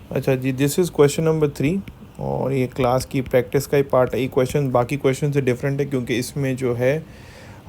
अच्छा जी, this is question number 3 और ये क्लास की प्रैक्टिस का ही पार्ट है। ये क्वेश्चन बाकी क्वेश्चन से डिफरेंट है क्योंकि इसमें जो है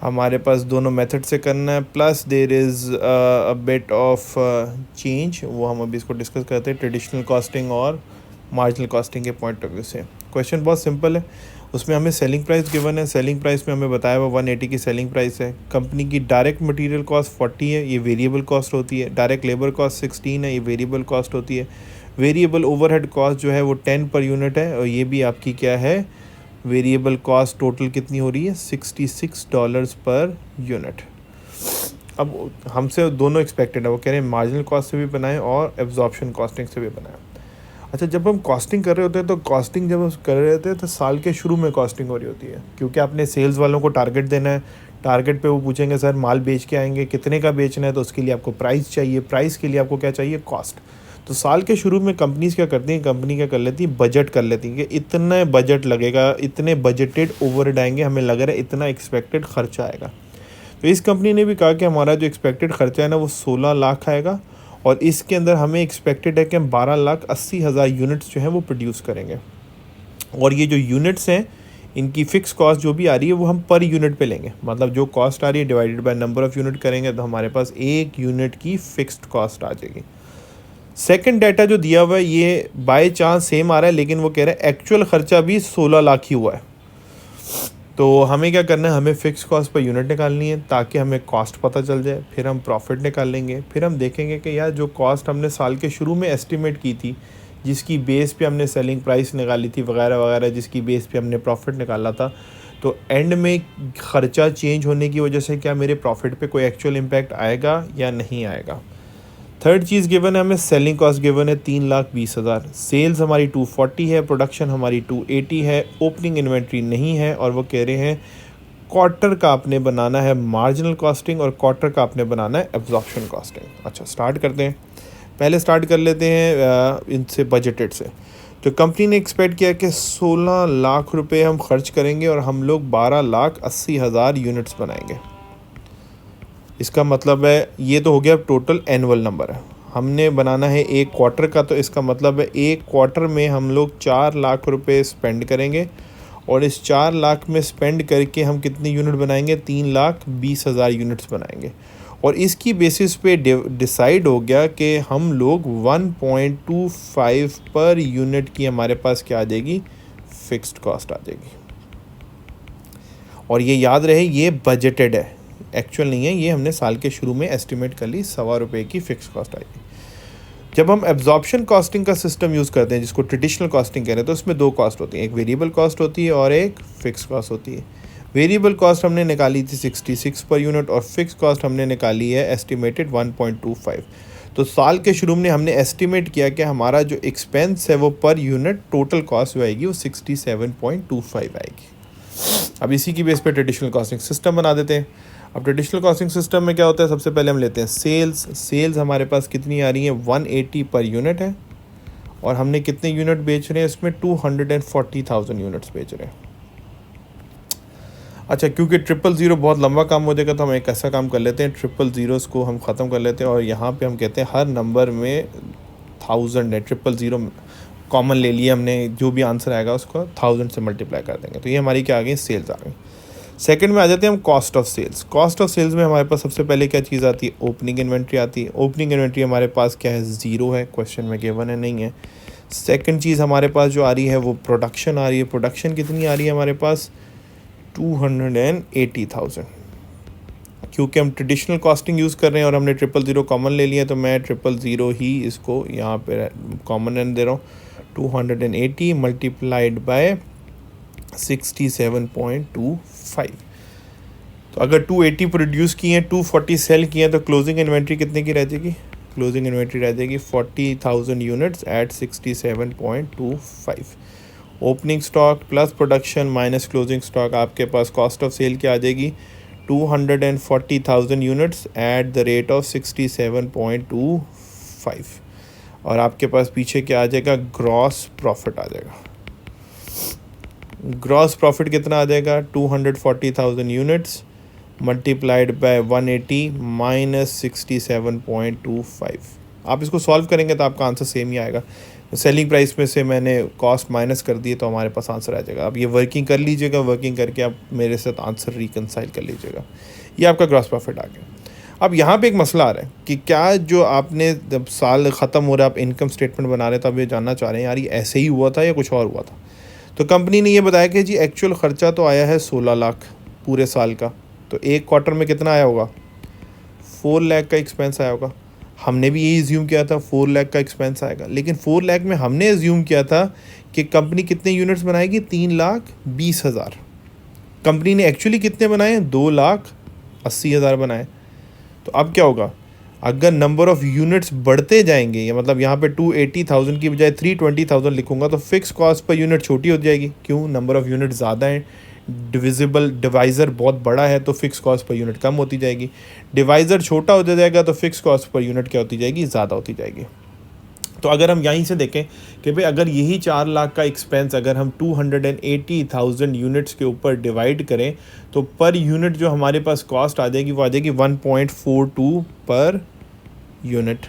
हमारे पास दोनों मेथड से करना है, plus there is a bit of change. वो हम अभी इसको डिस्कस करते हैं ट्रेडिशनल कॉस्टिंग और मार्जिनल कॉस्टिंग के पॉइंट ऑफ व्यू से। क्वेश्चन बहुत सिंपल है। उसमें हमें सेलिंग प्राइस गिवन है। सेलिंग प्राइस में हमें बताया हुआ 180 की सेलिंग प्राइस है। कंपनी की डायरेक्ट मटेरियल कॉस्ट 40 है, ये वेरिएबल कॉस्ट होती है। डायरेक्ट लेबर कॉस्ट 16 है, ये वेरिएबल कॉस्ट होती है। वेरिएबल ओवरहेड कॉस्ट जो है वो 10 पर यूनिट है और ये भी आपकी क्या है, वेरिएबल कॉस्ट टोटल कितनी हो रही है, $66 पर यूनिट। अब हमसे दोनों एक्सपेक्टेड है, वो कह रहे हैं मार्जिनल कॉस्ट से भी बनाएं और एब्जॉर्प्शन कॉस्टिंग से भी बनाएं। अच्छा, जब हम कॉस्टिंग कर रहे होते हैं तो कॉस्टिंग जब हम कर रहे होते हैं तो साल के शुरू में कॉस्टिंग हो रही होती है, क्योंकि आपने सेल्स वालों को टारगेट देना है। टारगेट पे वो पूछेंगे सर माल बेच के आएंगे, कितने का बेचना है, तो उसके लिए आपको प्राइस चाहिए। प्राइस के लिए आपको क्या चाहिए, कॉस्ट। तो साल के शुरू में कंपनीज क्या करती हैं, कंपनी क्या कर लेती है, बजट कर लेती है कि इतना बजट लगेगा, इतने बजटेड ओवरहेड आएंगे, हमें लग रहा है इतना एक्सपेक्टेड खर्चा आएगा। तो इस कंपनी ने भी कहा कि हमारा जो एक्सपेक्टेड खर्चा है ना वो 16 लाख आएगा और इसके अंदर हमें एक्सपेक्टेड है कि हम 12,80,000 यूनिट्स जो हैं वो प्रोड्यूस करेंगे। और ये जो यूनिट्स हैं इनकी फ़िक्स कॉस्ट जो भी आ रही है वो हम पर यूनिट पे लेंगे, मतलब जो कॉस्ट आ रही है divided by number of unit करेंगे तो हमारे पास एक यूनिट की फ़िक्स्ड कॉस्ट आ जाएगी। सेकंड डाटा जो दिया हुआ है ये बाय चांस सेम आ रहा है, लेकिन वो कह रहे हैं एक्चुअल खर्चा भी 16 लाख ही हुआ है। तो हमें क्या करना है, हमें फ़िक्स कॉस्ट पर यूनिट निकालनी है ताकि हमें कॉस्ट पता चल जाए। फिर हम प्रॉफिट निकाल लेंगे। फिर हम देखेंगे कि यार जो कॉस्ट हमने साल के शुरू में एस्टिमेट की थी, जिसकी बेस पे हमने सेलिंग प्राइस निकाली थी वगैरह वगैरह, जिसकी बेस पे हमने प्रॉफिट निकाला था, तो एंड में ख़र्चा चेंज होने की वजह से क्या मेरे प्रॉफिट पे कोई एक्चुअल इम्पैक्ट आएगा या नहीं आएगा। थर्ड चीज़ गिवन है हमें, सेलिंग कॉस्ट गिवन है 3,20,000। सेल्स हमारी 240 है, प्रोडक्शन हमारी 280 है, ओपनिंग इन्वेंट्री नहीं है और वो कह रहे हैं क्वार्टर का आपने बनाना है मार्जिनल कॉस्टिंग और क्वार्टर का आपने बनाना है एब्जॉर्प्शन कॉस्टिंग। अच्छा, स्टार्ट करते हैं। पहले स्टार्ट कर लेते हैं इनसे बजटेड से। तो कंपनी ने एक्सपेक्ट किया कि 16 लाख रुपए हम खर्च करेंगे और हम लोग 12,80,000 यूनिट्स बनाएंगे। इसका मतलब है ये तो हो गया टोटल एनुअल नंबर है। हमने बनाना है एक क्वार्टर का, तो इसका मतलब है एक क्वार्टर में हम लोग 4 लाख रुपए स्पेंड करेंगे और इस 4 लाख में स्पेंड करके हम कितनी यूनिट बनाएंगे, 3,20,000 यूनिट्स बनाएंगे। और इसकी बेसिस पे डिसाइड हो गया कि हम लोग 1.25 पर यूनिट की हमारे पास क्या आ जाएगी, फ़िक्स्ड कॉस्ट आ जाएगी। और ये याद रहे ये बजटेड है, एक्चुअल नहीं है, ये हमने साल के शुरू में एस्टिमेट कर ली, ₹1.25 की फ़िक्स कॉस्ट आएगी। जब हम एब्जॉर्प्शन कॉस्टिंग का सिस्टम यूज़ करते हैं, जिसको ट्रेडिशनल कॉस्टिंग कह रहे हैं, तो उसमें दो कॉस्ट होती हैं, एक वेरिएबल कॉस्ट होती है और एक फ़िक्स कॉस्ट होती है। वेरिएबल कॉस्ट हमने निकाली थी 66 पर यूनिट और फिक्स कॉस्ट हमने निकाली है एस्टिमेटेड 1.25। तो साल के शुरू में हमने एस्टिमेट किया कि हमारा जो एक्सपेंस है वो पर यूनिट टोटल कॉस्ट जो आएगी वो 67.25 आएगी। अब इसी की बेस पे ट्रेडिशनल कॉस्टिंग सिस्टम बना देते हैं। अब ट्रेडिशनल कॉस्टिंग सिस्टम में क्या होता है, सबसे पहले हम लेते हैं सेल्स हमारे पास कितनी आ रही है, 180 पर यूनिट है और हमने कितने यूनिट बेच रहे हैं, इसमें 240,000 यूनिट्स बेच रहे हैं। अच्छा, क्योंकि 000 बहुत लंबा काम हो जाएगा तो हम एक ऐसा काम कर लेते हैं, 000 को हम ख़त्म कर लेते हैं और यहाँ पे हम कहते हैं हर नंबर में 1000 है। 000 कॉमन ले लिए हमने, जो भी आंसर आएगा उसको 1000 से मल्टीप्लाई कर देंगे। तो ये हमारी क्या आ गई, सेल्स आ गई। सेकंड में आ जाते हैं हम cost of sales. Cost of sales में हमारे पास सबसे पहले क्या चीज़ आती है, ओपनिंग इन्वेंट्री आती है। ओपनिंग इन्वेंट्री हमारे पास क्या है, 0 है, क्वेश्चन में गिवन है, नहीं है। सेकंड चीज़ हमारे पास जो आ रही है वो प्रोडक्शन आ रही है। प्रोडक्शन कितनी आ रही है हमारे पास, 280,000। क्योंकि हम ट्रेडिशनल कॉस्टिंग यूज़ कर रहे हैं और हमने 000 कॉमन ले लिया, तो मैं 000 ही इसको यहाँ पे कॉमन एंड दे रहा हूँ। 280 मल्टीप्लाइड बाय 67.25। तो अगर 280 प्रोड्यूस किए हैं, 240 सेल किए हैं, तो क्लोजिंग इन्वेंट्री कितने की रह जाएगी, क्लोजिंग इन्वेंट्री रह जाएगी 40,000 units at 67.25। Opening stock plus production minus closing stock, आपके पास कॉस्ट ऑफ सेल क्या आ जाएगी, 240,000 units at the rate of 67.25। और आपके पास पीछे क्या आ जाएगा, ग्रॉस प्रॉफिट आ जाएगा। ग्रॉस प्रॉफिट कितना आ जाएगा, 240,000 यूनिट्स मल्टीप्लाइड बाय 180 माइनस 67.25। आप इसको सॉल्व करेंगे तो आपका आंसर सेम ही आएगा। सेलिंग प्राइस में से मैंने कॉस्ट माइनस कर दिए तो हमारे पास आंसर आ जाएगा। अब ये वर्किंग कर लीजिएगा, वर्किंग करके आप मेरे साथ आंसर रिकनसाइल कर लीजिएगा। ये आपका ग्रॉस प्रॉफिट आ गया। अब यहाँ पे एक मसला आ रहा है कि क्या जो आपने जब साल ख़त्म हो रहा है आप इनकम स्टेटमेंट बना रहे, तो आप ये जानना चाह रहे हैं यार ये ऐसे ही हुआ था या कुछ और हुआ था। तो कंपनी ने ये बताया कि जी एक्चुअल ख़र्चा तो आया है 16 लाख पूरे साल का, तो एक क्वार्टर में कितना आया होगा, 4 लाख का एक्सपेंस आया होगा। हमने भी यही एज्यूम किया था 4 लाख का एक्सपेंस आएगा, लेकिन 4 लाख में हमने एज्यूम किया था कि कंपनी कितने यूनिट्स बनाएगी, 3,20,000। कंपनी ने एक्चुअली कितने बनाए, 2,80,000 बनाए। तो अब क्या होगा, अगर नंबर ऑफ़ यूनिट्स बढ़ते जाएंगे, या मतलब यहाँ पे 280,000 की बजाय 320,000 लिखूंगा, तो फिक्स कॉस्ट पर यूनिट छोटी हो जाएगी। क्यों, नंबर ऑफ़ यूनिट ज़्यादा हैं, डिवाइज़र बहुत बड़ा है तो फिक्स कॉस्ट पर यूनिट कम होती जाएगी। डिवाइज़र छोटा हो जाएगा तो फिक्स कॉस्ट पर यूनिट क्या होती जाएगी, ज़्यादा होती जाएगी। तो अगर हम यहीं से देखें कि भाई अगर यही 4 लाख का एक्सपेंस अगर हम 280,000 यूनिट्स के ऊपर डिवाइड करें, तो पर यूनिट जो हमारे पास कॉस्ट आ जाएगी वो आ जाएगी 1.42 पर यूनिट।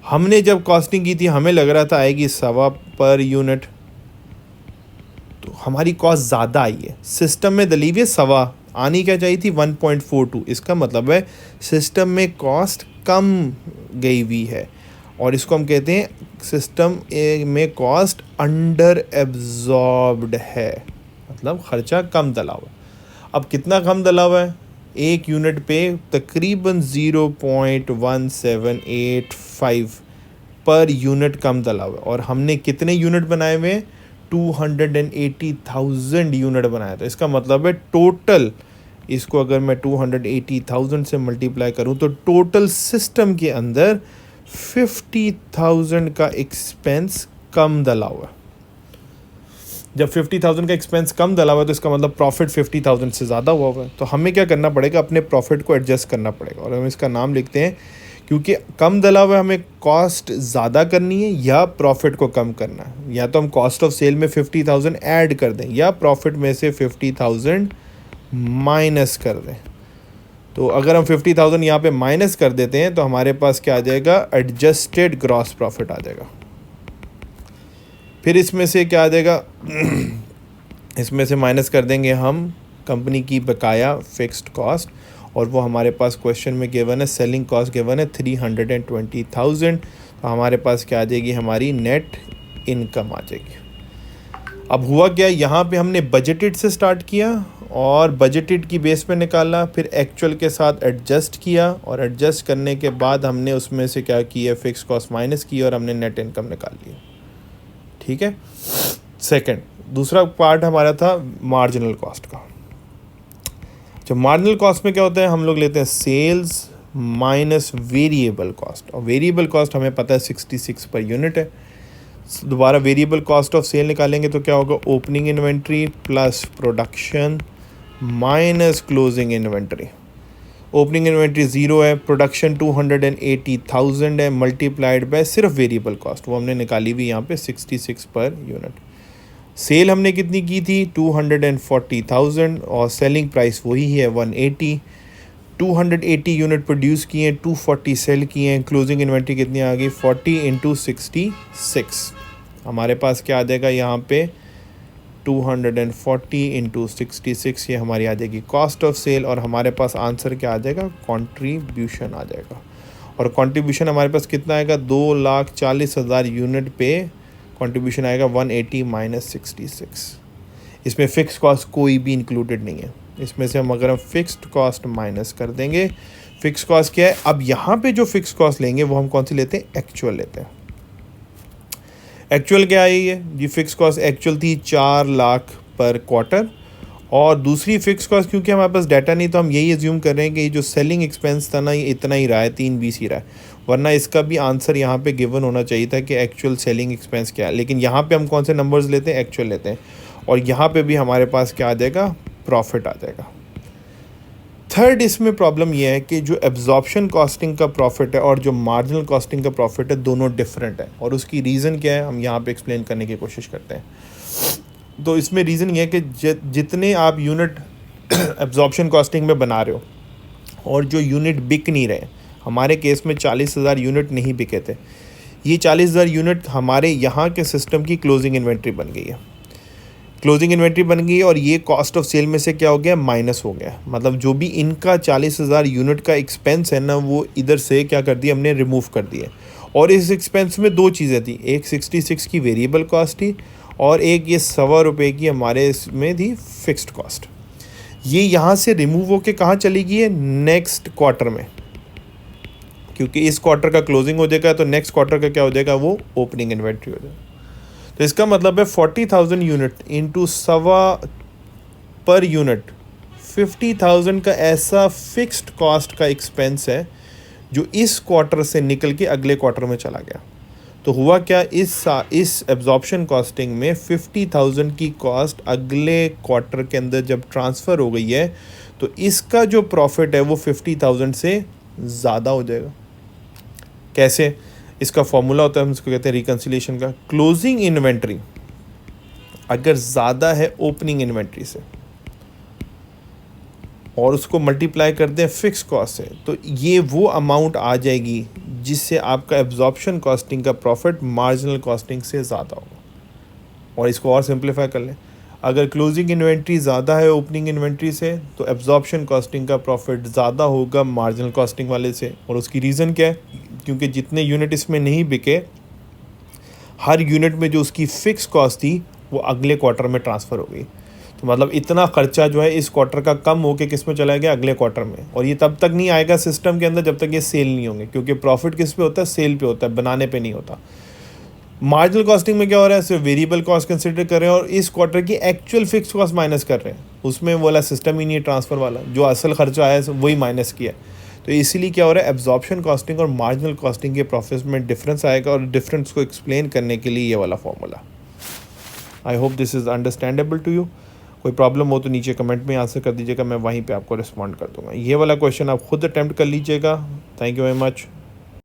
हमने जब कॉस्टिंग की थी हमें लग रहा था आएगी 1.25 पर यूनिट, तो हमारी कॉस्ट ज़्यादा आई है। सिस्टम में दलील 1.25 आनी क्या चाहिए थी, 1.42। इसका मतलब है सिस्टम में कॉस्ट कम गई हुई है, और इसको हम कहते हैं सिस्टम में कॉस्ट अंडर एब्जॉर्ब्ड है, मतलब ख़र्चा कम डला हुआ। अब कितना कम डला हुआ है, एक यूनिट पे तकरीबन 0.1785 पर यूनिट कम डला हुआ है, और हमने कितने यूनिट बनाए हुए हैं, 280,000 यूनिट बनाया था। इसका मतलब है टोटल, इसको अगर मैं 280,000 से मल्टीप्लाई करूं तो टोटल सिस्टम के अंदर 50,000 का एक्सपेंस कम डला हुआ है। जब 50,000 का एक्सपेंस कम डला हुआ है तो इसका मतलब प्रॉफिट 50,000 से ज़्यादा हुआ है। तो हमें क्या करना पड़ेगा, अपने प्रॉफिट को एडजस्ट करना पड़ेगा, और हम इसका नाम लिखते हैं, क्योंकि कम डला हुआ है हमें कॉस्ट ज़्यादा करनी है या प्रॉफिट को कम करना है। या तो हम कॉस्ट ऑफ सेल में 50,000 ऐड कर दें या प्रॉफिट में से 50,000 माइनस कर दें। तो अगर हम 50,000 यहाँ पे माइनस कर देते हैं तो हमारे पास क्या आ जाएगा, एडजस्टेड ग्रॉस प्रॉफिट आ जाएगा। फिर इसमें से क्या आ जाएगा, इसमें से माइनस कर देंगे हम कंपनी की बकाया फिक्स्ड कॉस्ट, और वो हमारे पास क्वेश्चन में गिवन है, सेलिंग कॉस्ट गिवन है 320,000। तो हमारे पास क्या आ जाएगी, हमारी नेट इनकम आ जाएगी। अब हुआ क्या, यहाँ पे हमने बजटेड से स्टार्ट किया और बजटेड की बेस पे निकाला, फिर एक्चुअल के साथ एडजस्ट किया, और एडजस्ट करने के बाद हमने उसमें से क्या किया, फिक्स कॉस्ट माइनस की और हमने नेट इनकम निकाल लिया। ठीक है। सेकंड, दूसरा पार्ट हमारा था मार्जिनल कॉस्ट का। जब मार्जिनल कॉस्ट में क्या होता है, हम लोग लेते हैं सेल्स माइनस वेरिएबल कॉस्ट, और वेरिएबल कॉस्ट हमें पता है 66 पर यूनिट है। दोबारा वेरिएबल कॉस्ट ऑफ सेल निकालेंगे तो क्या होगा, opening inventory plus production minus closing inventory. Opening inventory 0 है, प्रोडक्शन 280,000 है, मल्टीप्लाइड बाय सिर्फ वेरिएबल कॉस्ट, वो हमने निकाली हुई यहाँ पे 66 पर यूनिट। सेल हमने कितनी की थी, 240,000, और सेलिंग प्राइस वही है 180। 280 यूनिट प्रोड्यूस किए हैं, 240 सेल किए हैं, क्लोजिंग इन्वेंट्री कितनी आ गई, 40 × 66। हमारे पास क्या आ जाएगा यहाँ पे, 240 × 66, ये हमारी आ जाएगी कॉस्ट ऑफ सेल, और हमारे पास आंसर क्या आ जाएगा, कंट्रीब्यूशन आ जाएगा। और कंट्रीब्यूशन हमारे पास कितना आएगा, 2,40,000 यूनिट पे कंट्रीब्यूशन आएगा 180 माइनस 66। इसमें फ़िक्स कॉस्ट कोई भी इंक्लूडेड नहीं है। इसमें से हम अगर हम फिक्स्ड कॉस्ट माइनस कर देंगे, फ़िक्स कॉस्ट क्या है, अब यहाँ पे जो फ़िक्स कॉस्ट लेंगे वो हम कौन सी लेते हैं, एक्चुअल लेते हैं। एक्चुअल क्या आई है जी, फ़िक्स कॉस्ट एक्चुअल थी 4 लाख पर क्वार्टर, और दूसरी फ़िक्स कॉस्ट क्योंकि हमारे पास डाटा नहीं तो हम यही एज्यूम कर रहे हैं कि ये जो सेलिंग एक्सपेंस था ना ये इतना ही रहा है, 320 ही रहा है, वरना इसका भी आंसर यहाँ पे गिवन होना चाहिए था कि एक्चुअल सेलिंग एक्सपेंस क्या है। लेकिन यहाँ पे हम कौन से नंबर्स लेते हैं, एक्चुअल लेते हैं, और यहाँ पे भी हमारे पास क्या आ जाएगा, प्रॉफिट आ जाएगा। थर्ड, इसमें प्रॉब्लम यह है कि जो एब्जॉर्प्शन कॉस्टिंग का प्रॉफिट है और जो मार्जिनल कॉस्टिंग का प्रॉफिट है दोनों डिफरेंट है, और उसकी रीज़न क्या है हम यहाँ पे एक्सप्लेन करने की कोशिश करते हैं। तो इसमें रीज़न ये है कि जितने आप यूनिट एब्जॉर्प्शन कॉस्टिंग में बना रहे हो और जो यूनिट बिक नहीं रहे, हमारे केस में 40,000 यूनिट नहीं बिके थे, ये 40,000 यूनिट हमारे यहाँ के सिस्टम की क्लोजिंग इन्वेंट्री बन गई है, क्लोजिंग इन्वेंट्री बन गई है। और ये कॉस्ट ऑफ सेल में से क्या हो गया, माइनस हो गया। मतलब जो भी इनका 40,000 यूनिट का एक्सपेंस है ना, वो इधर से क्या कर दिया हमने, रिमूव कर दिया। और इस एक्सपेंस में दो चीज़ें थी, एक 66 की वेरिएबल कॉस्ट थी और एक ये ₹1.25 की हमारे इसमें थी फिक्स्ड कॉस्ट। ये यहाँ से रिमूव होके कहाँ चली गई है, नेक्स्ट क्वार्टर में, क्योंकि इस क्वार्टर का क्लोजिंग हो जाएगा तो नेक्स्ट क्वार्टर का क्या हो जाएगा, वो ओपनिंग इन्वेंट्री हो जाएगा। तो इसका मतलब है 40,000 यूनिट इंटू सवा पर यूनिट 50,000 का ऐसा फिक्स्ड कॉस्ट का एक्सपेंस है जो इस क्वार्टर से निकल के अगले क्वार्टर में चला गया। तो हुआ क्या, इस एब्जॉर्प्शन कॉस्टिंग में 50,000 की कॉस्ट अगले क्वार्टर के अंदर जब ट्रांसफ़र हो गई है तो इसका जो प्रॉफिट है वो 50,000 से ज़्यादा हो जाएगा। कैसे, इसका फॉर्मूला होता है, हम इसको कहते हैं रिकन्सिलिएशन का। क्लोजिंग इन्वेंट्री अगर ज़्यादा है ओपनिंग इन्वेंट्री से और उसको मल्टीप्लाई करते हैं फिक्स कॉस्ट से, तो ये वो अमाउंट आ जाएगी जिससे आपका एब्जॉर्प्शन कॉस्टिंग का प्रॉफिट मार्जिनल कॉस्टिंग से ज़्यादा होगा। और इसको और सिंप्लीफाई कर लें, अगर क्लोजिंग इन्वेंट्री ज़्यादा है ओपनिंग इन्वेंट्री से तो एब्जॉर्प्शन कॉस्टिंग का प्रॉफिट ज़्यादा होगा मार्जिनल कॉस्टिंग वाले से। और उसकी रीज़न क्या है, क्योंकि जितने यूनिट इसमें नहीं बिके, हर यूनिट में जो उसकी फ़िक्स कॉस्ट थी वो अगले क्वार्टर में ट्रांसफ़र हो गई। तो मतलब इतना खर्चा जो है इस क्वार्टर का कम होके किस में चला गया, अगले क्वार्टर में। और ये तब तक नहीं आएगा सिस्टम के अंदर जब तक ये सेल नहीं होंगे, क्योंकि प्रॉफिट किस पे होता है, सेल पे होता है, बनाने पे नहीं होता। मार्जिनल कॉस्टिंग में क्या हो रहा है, सिर्फ वेरिएबल कॉस्ट कंसिडर कर रहे हैं और इस क्वार्टर की एक्चुअल फिक्स कॉस्ट माइनस कर रहे हैं। उसमें वाला सिस्टम ही नहीं है, ट्रांसफ़र वाला जो असल खर्चा आया है वही माइनस किया। तो इसीलिए क्या हो रहा है, एब्जॉर्प्शन कॉस्टिंग और मार्जिनल कॉस्टिंग के प्रॉफिट में डिफरेंस आएगा। और डिफरेंस को एक्सप्लेन करने के लिए ये वाला formula. I hope this is understandable to you. कोई प्रॉब्लम हो तो नीचे कमेंट में आंसर कर दीजिएगा, मैं वहीं पे आपको रिस्पॉन्ड कर दूंगा। ये वाला क्वेश्चन आप खुद अटैम्प्ट कर लीजिएगा। Thank you very much.